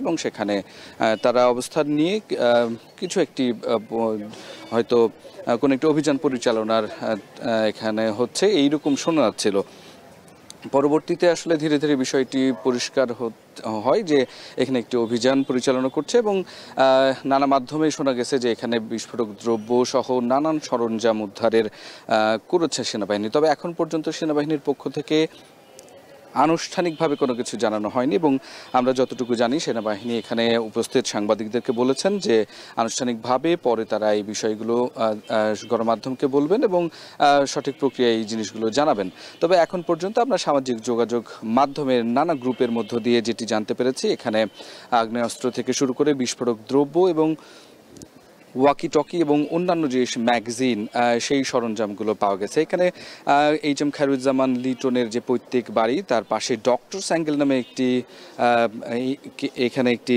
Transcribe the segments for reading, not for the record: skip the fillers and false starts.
এবং সেখানে তারা অবস্থান নিয়ে কিছু একটি হয়তো কোনো একটি অভিযান পরিচালনার এখানে হচ্ছে এইরকম শোনা যাচ্ছিল। পরবর্তীতে আসলে ধীরে ধীরে বিষয়টি পরিষ্কার হয় যে এখানে একটি অভিযান পরিচালনা করছে এবং নানা মাধ্যমে শোনা গেছে যে এখানে বিস্ফোরক দ্রব্য সহ নানান সরঞ্জাম উদ্ধারের করেছে সেনাবাহিনী। তবে এখন পর্যন্ত সেনাবাহিনীর পক্ষ থেকে আনুষ্ঠানিকভাবে কোনো কিছু জানানো হয়নি এবং আমরা যতটুকু জানি সেনাবাহিনী এখানে উপস্থিত সাংবাদিকদেরকে বলেছেন যে আনুষ্ঠানিকভাবে পরে তারা এই বিষয়গুলো গণমাধ্যমকে বলবেন এবং সঠিক প্রক্রিয়ায় এই জিনিসগুলো জানাবেন। তবে এখন পর্যন্ত আমরা সামাজিক যোগাযোগ মাধ্যমের নানা গ্রুপের মধ্য দিয়ে যেটি জানতে পেরেছি, এখানে আগ্নেয়াস্ত্র থেকে শুরু করে বিস্ফোরক দ্রব্য এবং ওয়াকি টকি এবং অন্যান্য যে ম্যাগাজিন সেই সরঞ্জামগুলো পাওয়া গেছে। এখানে এইচ.এম. খায়রুজ্জামান লিটনের যে পৈতৃক বাড়ি তার পাশে ডক্টর স্যাঙ্গেল নামে এখানে একটি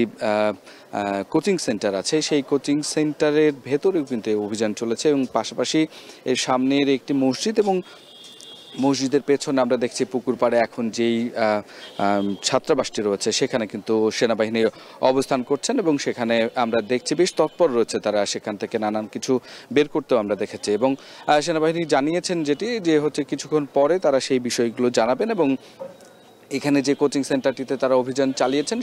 কোচিং সেন্টার আছে, সেই কোচিং সেন্টারের ভেতরেও কিন্তু অভিযান চলেছে এবং পাশাপাশি এর সামনের একটি মসজিদ এবং মসজিদের পেছনে আমরা দেখছি পুকুর পাড়ে এখন যেই ছাত্রাবাসটি রয়েছে সেখানে কিন্তু সেনাবাহিনী অবস্থান করছেন এবং সেখানে আমরা দেখছি বেশ তৎপর রয়েছে তারা, সেখান থেকে নানান কিছু বের করতেও আমরা দেখেছি এবং সেনাবাহিনী জানিয়েছেন যেটি যে হচ্ছে কিছুক্ষণ পরে তারা সেই বিষয়গুলো জানাবেন এবং এখানে যে কোচিং সেন্টারটিতে তারা অভিযান চালিয়েছেন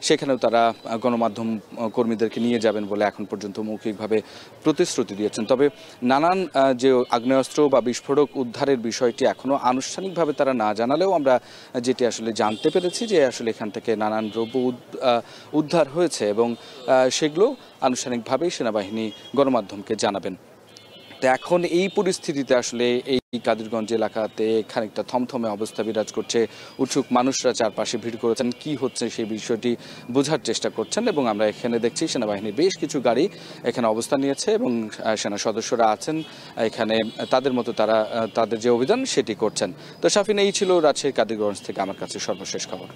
সেখানেও তারা গণমাধ্যম কর্মীদেরকে নিয়ে যাবেন বলে এখন পর্যন্ত মৌখিকভাবে প্রতিশ্রুতি দিয়েছেন। তবে নানান যে আগ্নেয়াস্ত্র বা বিস্ফোরক উদ্ধারের বিষয়টি এখনও আনুষ্ঠানিকভাবে তারা না জানালেও আমরা যেটি আসলে জানতে পেরেছি যে আসলে এখান থেকে নানান দ্রব্য উদ্ধার হয়েছে এবং সেগুলো আনুষ্ঠানিকভাবেই সেনাবাহিনী গণমাধ্যমকে জানাবেন। তো এখন এই পরিস্থিতিতে আসলে এই কাদিরগঞ্জ এলাকাতে খানিকটা থমথমে অবস্থা বিরাজ করছে। উৎসুক মানুষরা চারপাশে ভিড় করেছেন, কি হচ্ছে সেই বিষয়টি বোঝার চেষ্টা করছেন এবং আমরা এখানে দেখছি সেনাবাহিনীর বেশ কিছু গাড়ি এখানে অবস্থান নিয়েছে এবং সেনা সদস্যরা আছেন এখানে, তাদের মতো তারা তাদের যে অভিযান সেটি করছেন। তো শাফিন, এই ছিল রাজশাহীর কাদিরগঞ্জ থেকে আমার কাছে সর্বশেষ খবর।